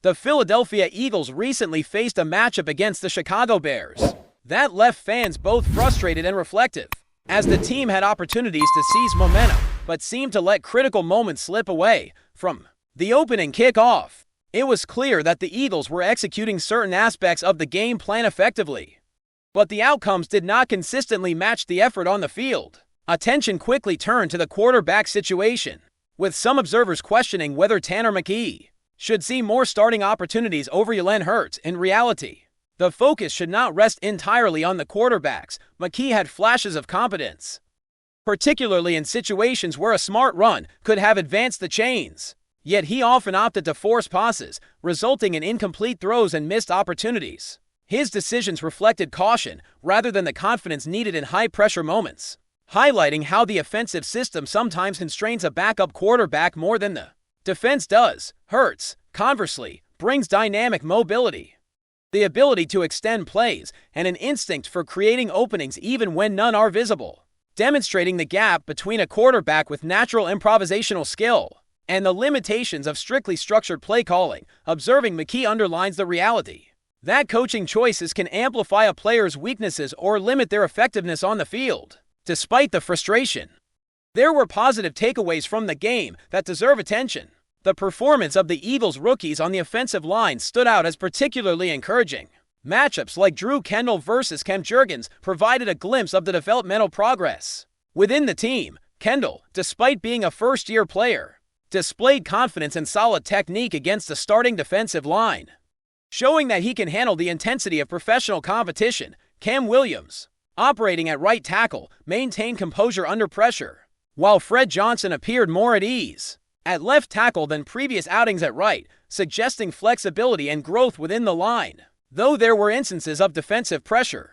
The Philadelphia Eagles recently faced a matchup against the Chicago Bears that left fans both frustrated and reflective, as the team had opportunities to seize momentum, but seemed to let critical moments slip away. From the opening kickoff, it was clear that the Eagles were executing certain aspects of the game plan effectively, but the outcomes did not consistently match the effort on the field. Attention quickly turned to the quarterback situation, with some observers questioning whether Tanner McKee should see more starting opportunities over Jalen Hurts. In reality, the focus should not rest entirely on the quarterbacks. McKee had flashes of competence, particularly in situations where a smart run could have advanced the chains. Yet he often opted to force passes, resulting in incomplete throws and missed opportunities. His decisions reflected caution rather than the confidence needed in high-pressure moments, highlighting how the offensive system sometimes constrains a backup quarterback more than the defense does. Hurts, conversely, brings dynamic mobility, the ability to extend plays, and an instinct for creating openings even when none are visible, demonstrating the gap between a quarterback with natural improvisational skill and the limitations of strictly structured play calling. Observing McKee underlines the reality that coaching choices can amplify a player's weaknesses or limit their effectiveness on the field. Despite the frustration, there were positive takeaways from the game that deserve attention. The performance of the Eagles' rookies on the offensive line stood out as particularly encouraging. Matchups like Drew Kendall versus Cam Jurgens provided a glimpse of the developmental progress within the team. Kendall, despite being a first-year player, displayed confidence and solid technique against the starting defensive line, showing that he can handle the intensity of professional competition. Cam Williams, operating at right tackle, maintained composure under pressure, while Fred Johnson appeared more at ease at left tackle than previous outings at right, suggesting flexibility and growth within the line. Though there were instances of defensive pressure,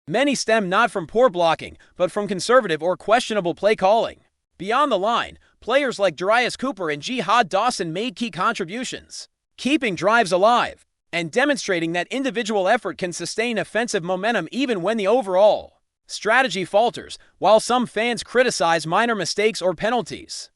many stemmed not from poor blocking, but from conservative or questionable play calling. Beyond the line, players like Darius Cooper and Jihad Dawson made key contributions, keeping drives alive and demonstrating that individual effort can sustain offensive momentum even when the overall strategy falters. While some fans criticize minor mistakes or penalties,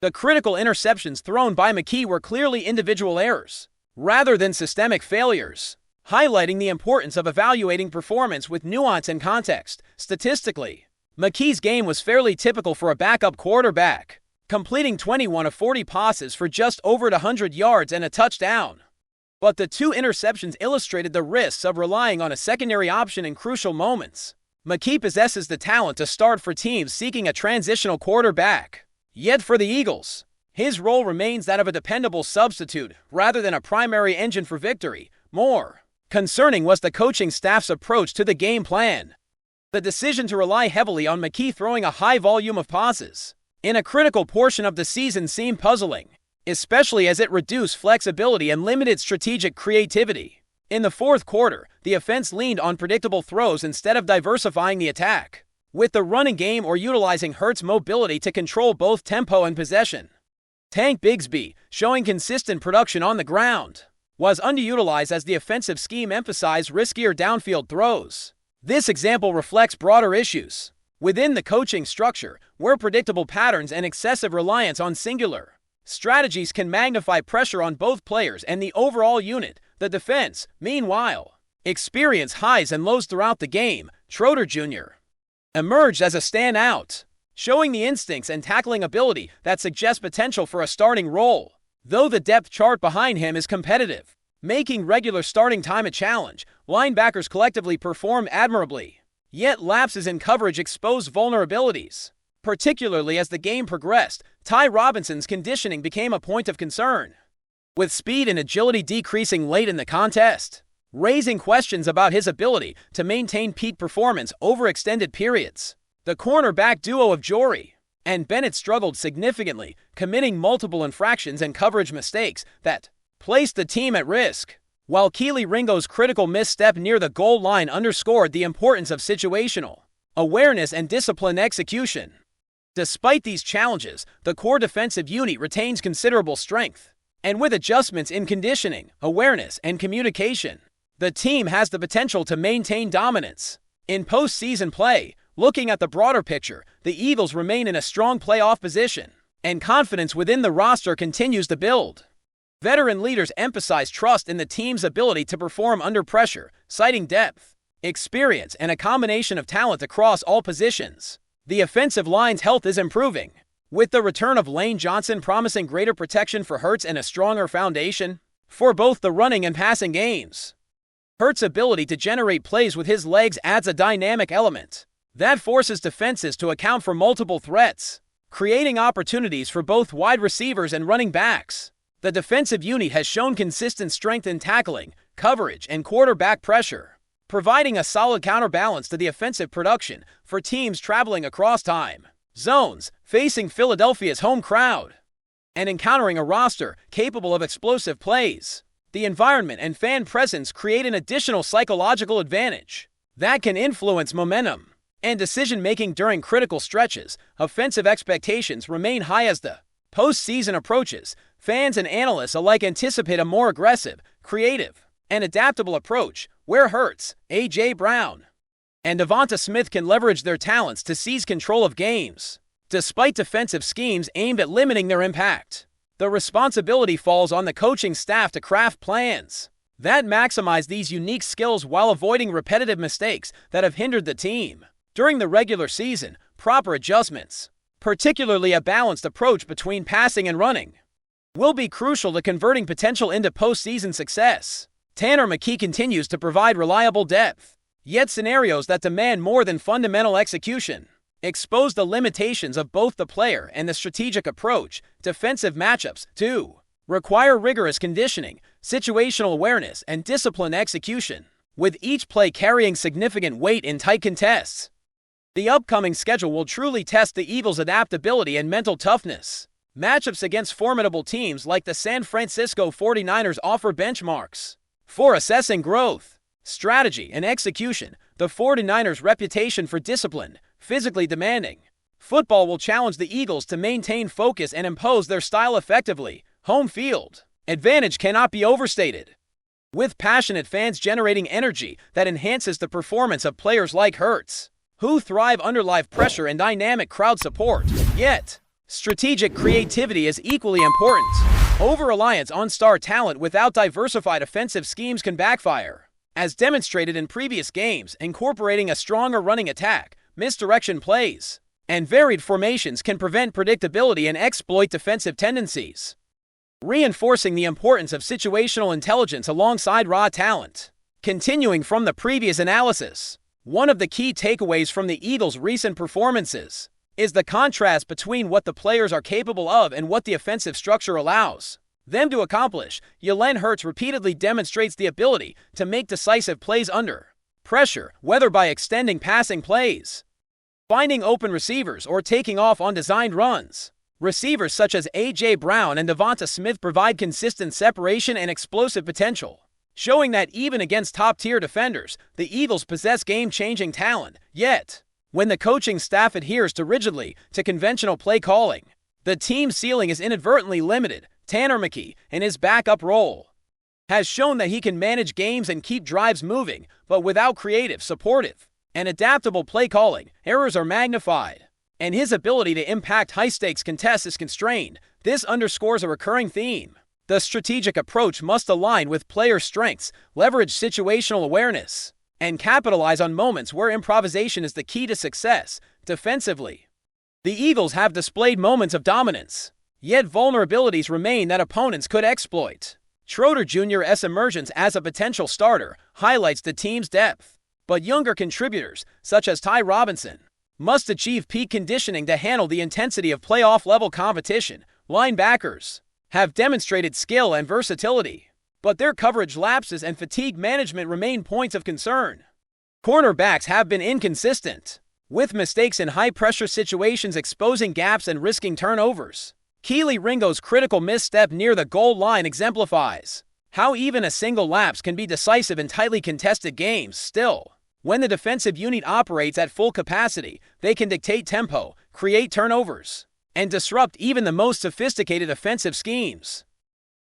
the critical interceptions thrown by McKee were clearly individual errors rather than systemic failures, highlighting the importance of evaluating performance with nuance and context. Statistically, McKee's game was fairly typical for a backup quarterback, completing 21 of 40 passes for just over 100 yards and a touchdown. But the 2 interceptions illustrated the risks of relying on a secondary option in crucial moments. McKee possesses the talent to start for teams seeking a transitional quarterback. Yet for the Eagles, his role remains that of a dependable substitute rather than a primary engine for victory. More concerning was the coaching staff's approach to the game plan. The decision to rely heavily on McKee throwing a high volume of passes in a critical portion of the season seemed puzzling, especially as it reduced flexibility and limited strategic creativity. In the fourth quarter, the offense leaned on predictable throws instead of diversifying the attack, with the running game or utilizing Hurts' mobility to control both tempo and possession. Tank Bigsby, showing consistent production on the ground, was underutilized as the offensive scheme emphasized riskier downfield throws. This example reflects broader issues within the coaching structure, where predictable patterns and excessive reliance on singular strategies can magnify pressure on both players and the overall unit. The defense, meanwhile, experienced highs and lows throughout the game. Schroeder Jr. emerged as a standout, showing the instincts and tackling ability that suggests potential for a starting role, though the depth chart behind him is competitive, making regular starting time a challenge. Linebackers collectively performed admirably, yet lapses in coverage exposed vulnerabilities, particularly as the game progressed. Ty Robinson's conditioning became a point of concern, with speed and agility decreasing late in the contest, raising questions about his ability to maintain peak performance over extended periods. The cornerback duo of Jory and Bennett struggled significantly, committing multiple infractions and coverage mistakes that placed the team at risk, while Keely Ringo's critical misstep near the goal line underscored the importance of situational awareness and disciplined execution. Despite these challenges, the core defensive unit retains considerable strength, and with adjustments in conditioning, awareness, and communication, the team has the potential to maintain dominance in postseason play. Looking at the broader picture, the Eagles remain in a strong playoff position, and confidence within the roster continues to build. Veteran leaders emphasize trust in the team's ability to perform under pressure, citing depth, experience, and a combination of talent across all positions. The offensive line's health is improving, with the return of Lane Johnson promising greater protection for Hurts and a stronger foundation for both the running and passing games. Hurts' ability to generate plays with his legs adds a dynamic element that forces defenses to account for multiple threats, creating opportunities for both wide receivers and running backs. The defensive unit has shown consistent strength in tackling, coverage, and quarterback pressure, providing a solid counterbalance to the offensive production for teams traveling across time zones, facing Philadelphia's home crowd, and encountering a roster capable of explosive plays. The environment and fan presence create an additional psychological advantage that can influence momentum and decision-making during critical stretches. Offensive expectations remain high as the postseason approaches. Fans and analysts alike anticipate a more aggressive, creative, and adaptable approach where Hurts, A.J. Brown, and Devonta Smith can leverage their talents to seize control of games. Despite defensive schemes aimed at limiting their impact, the responsibility falls on the coaching staff to craft plans that maximize these unique skills while avoiding repetitive mistakes that have hindered the team. During the regular season, proper adjustments, particularly a balanced approach between passing and running, will be crucial to converting potential into postseason success. Tanner McKee continues to provide reliable depth, yet scenarios that demand more than fundamental execution expose the limitations of both the player and the strategic approach. Defensive matchups, too, require rigorous conditioning, situational awareness, and disciplined execution, with each play carrying significant weight in tight contests. The upcoming schedule will truly test the Eagles' adaptability and mental toughness. Matchups against formidable teams like the San Francisco 49ers offer benchmarks for assessing growth, strategy, and execution. The 49ers' reputation for disciplined, physically demanding football will challenge the Eagles to maintain focus and impose their style effectively. Home field advantage cannot be overstated, with passionate fans generating energy that enhances the performance of players like Hurts, who thrive under live pressure and dynamic crowd support. Yet, strategic creativity is equally important. Over-reliance on star talent without diversified offensive schemes can backfire. As demonstrated in previous games, incorporating a stronger running attack, misdirection plays, and varied formations can prevent predictability and exploit defensive tendencies, reinforcing the importance of situational intelligence alongside raw talent. Continuing from the previous analysis, one of the key takeaways from the Eagles' recent performances is the contrast between what the players are capable of and what the offensive structure allows them to accomplish. Jalen Hurts repeatedly demonstrates the ability to make decisive plays under pressure, whether by extending passing plays, finding open receivers, or taking off on designed runs. Receivers such as A.J. Brown and Devonta Smith provide consistent separation and explosive potential, showing that even against top-tier defenders, the Eagles possess game-changing talent. Yet, when the coaching staff adheres too rigidly to conventional play calling, the team's ceiling is inadvertently limited. Tanner McKee, in his backup role, has shown that he can manage games and keep drives moving, but without creative, supportive, and adaptable play calling, errors are magnified, and his ability to impact high-stakes contests is constrained. This underscores a recurring theme. The strategic approach must align with player strengths, leverage situational awareness, and capitalize on moments where improvisation is the key to success. Defensively, the Eagles have displayed moments of dominance, yet vulnerabilities remain that opponents could exploit. Schroeder Jr.'s emergence as a potential starter highlights the team's depth, but younger contributors, such as Ty Robinson, must achieve peak conditioning to handle the intensity of playoff-level competition. Linebackers have demonstrated skill and versatility, but their coverage lapses and fatigue management remain points of concern. Cornerbacks have been inconsistent, with mistakes in high-pressure situations exposing gaps and risking turnovers. Keely Ringo's critical misstep near the goal line exemplifies how even a single lapse can be decisive in tightly contested games. Still, when the defensive unit operates at full capacity, they can dictate tempo, create turnovers, and disrupt even the most sophisticated offensive schemes.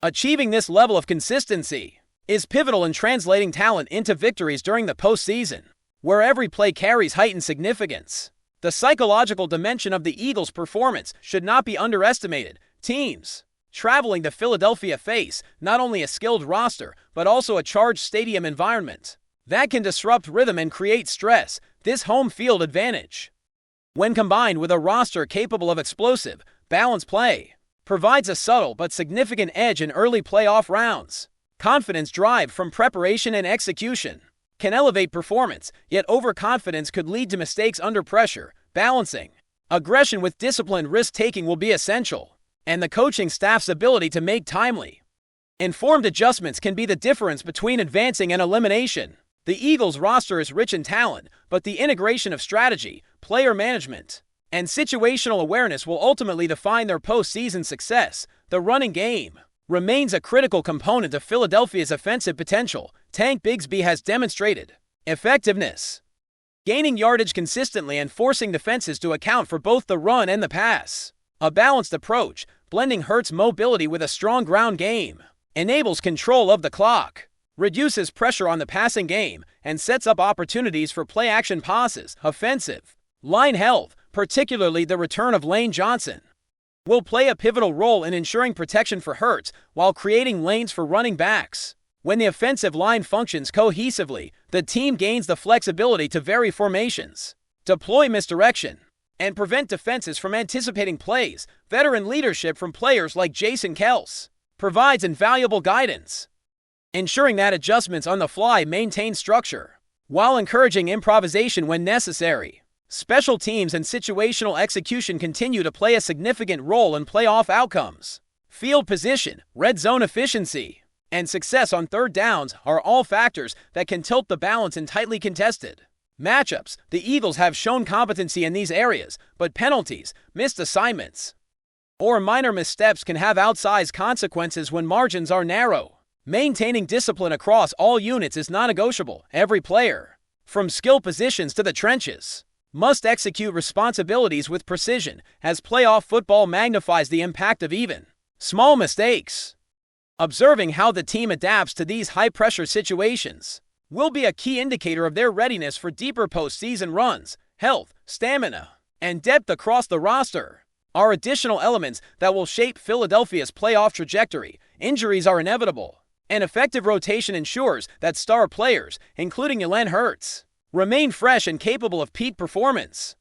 Achieving this level of consistency is pivotal in translating talent into victories during the postseason, where every play carries heightened significance. The psychological dimension of the Eagles' performance should not be underestimated. Teams Traveling to Philadelphia face not only a skilled roster, but also a charged stadium environment that can disrupt rhythm and create stress. This home field advantage, when combined with a roster capable of explosive, balanced play, provides a subtle but significant edge in early playoff rounds. Confidence derived from preparation and execution can elevate performance, yet overconfidence could lead to mistakes under pressure. Balancing aggression with disciplined risk-taking will be essential, and the coaching staff's ability to make timely, informed adjustments can be the difference between advancing and elimination. The Eagles' roster is rich in talent, but the integration of strategy, player management, and situational awareness will ultimately define their postseason success. The running game remains a critical component of Philadelphia's offensive potential. Tank Bigsby has demonstrated effectiveness, gaining yardage consistently and forcing defenses to account for both the run and the pass. A balanced approach, blending Hurts' mobility with a strong ground game, enables control of the clock, reduces pressure on the passing game, and sets up opportunities for play-action passes. Offensive line health, particularly the return of Lane Johnson, will play a pivotal role in ensuring protection for Hurts while creating lanes for running backs. When the offensive line functions cohesively, the team gains the flexibility to vary formations, deploy misdirection, and prevent defenses from anticipating plays. Veteran leadership from players like Jason Kelce provides invaluable guidance, ensuring that adjustments on the fly maintain structure, while encouraging improvisation when necessary. Special teams and situational execution continue to play a significant role in playoff outcomes. Field position, red zone efficiency, and success on third downs are all factors that can tilt the balance in tightly contested matchups. The Eagles have shown competency in these areas, but penalties, missed assignments, or minor missteps can have outsized consequences when margins are narrow. Maintaining discipline across all units is non-negotiable. Every player, from skill positions to the trenches, must execute responsibilities with precision, as playoff football magnifies the impact of even small mistakes. Observing how the team adapts to these high-pressure situations will be a key indicator of their readiness for deeper postseason runs. Health, stamina, and depth across the roster are additional elements that will shape Philadelphia's playoff trajectory. Injuries are inevitable, and effective rotation ensures that star players, including Jalen Hurts, remain fresh and capable of peak performance.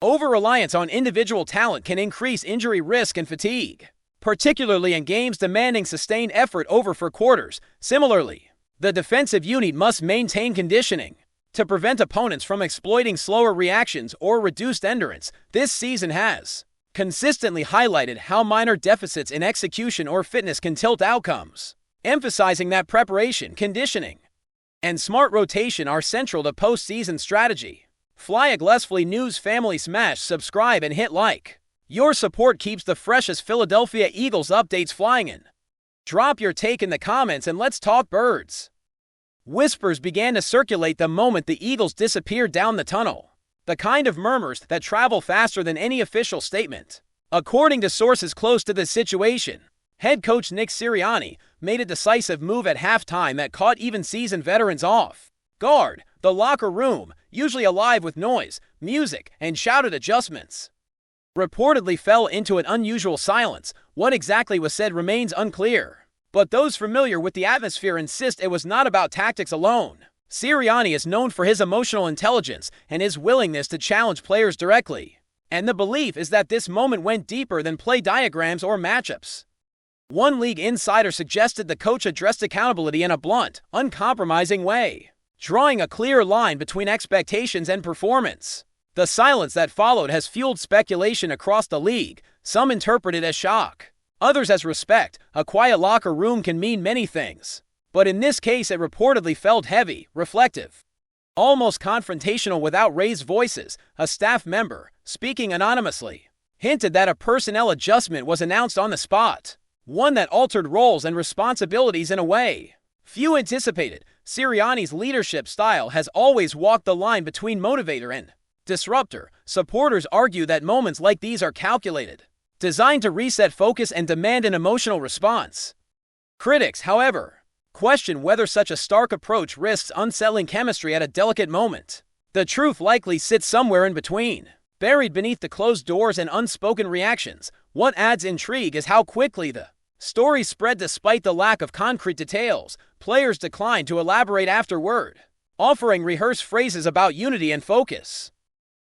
Over-reliance on individual talent can increase injury risk and fatigue, particularly in games demanding sustained effort over 4 quarters. Similarly, the defensive unit must maintain conditioning to prevent opponents from exploiting slower reactions or reduced endurance. This season has consistently highlighted how minor deficits in execution or fitness can tilt outcomes, emphasizing that preparation, conditioning, and smart rotation are central to postseason strategy. FlyEaglesFly News family, smash subscribe and hit like. Your support keeps the freshest Philadelphia Eagles updates flying in. Drop your take in the comments and let's talk birds. Whispers began to circulate the moment the Eagles disappeared down the tunnel, the kind of murmurs that travel faster than any official statement. According to sources close to the situation, head coach Nick Sirianni made a decisive move at halftime that caught even seasoned veterans off guard. The locker room, usually alive with noise, music, and shouted adjustments, reportedly fell into an unusual silence. What exactly was said remains unclear, but those familiar with the atmosphere insist it was not about tactics alone. Sirianni is known for his emotional intelligence and his willingness to challenge players directly, and the belief is that this moment went deeper than play diagrams or matchups. One league insider suggested the coach addressed accountability in a blunt, uncompromising way, drawing a clear line between expectations and performance. The silence that followed has fueled speculation across the league. Some interpret it as shock, others as respect. A quiet locker room can mean many things, but in this case it reportedly felt heavy, reflective, almost confrontational. Without raised voices, a staff member, speaking anonymously, hinted that a personnel adjustment was announced on the spot, one that altered roles and responsibilities in a way few anticipated. Sirianni's leadership style has always walked the line between motivator and disruptor. Supporters argue that moments like these are calculated, designed to reset focus and demand an emotional response. Critics, however, question whether such a stark approach risks unsettling chemistry at a delicate moment. The truth likely sits somewhere in between, buried beneath the closed doors and unspoken reactions. What adds intrigue is how quickly the Stories spread despite the lack of concrete details. Players declined to elaborate afterward, offering rehearsed phrases about unity and focus.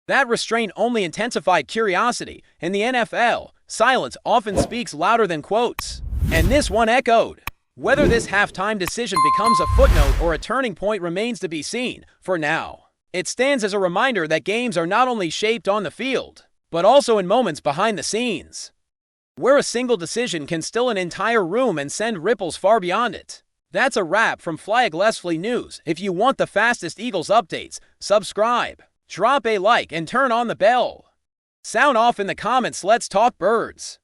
That restraint only intensified curiosity. In the NFL, silence often speaks louder than quotes. And this one echoed. Whether this halftime decision becomes a footnote or a turning point remains to be seen. For now, it stands as a reminder that games are not only shaped on the field, but also in moments behind the scenes, where a single decision can still an entire room and send ripples far beyond it. That's a wrap from FlyEaglesFly News. If you want the fastest Eagles updates, subscribe, drop a like, and turn on the bell. Sound off in the comments. Let's talk birds.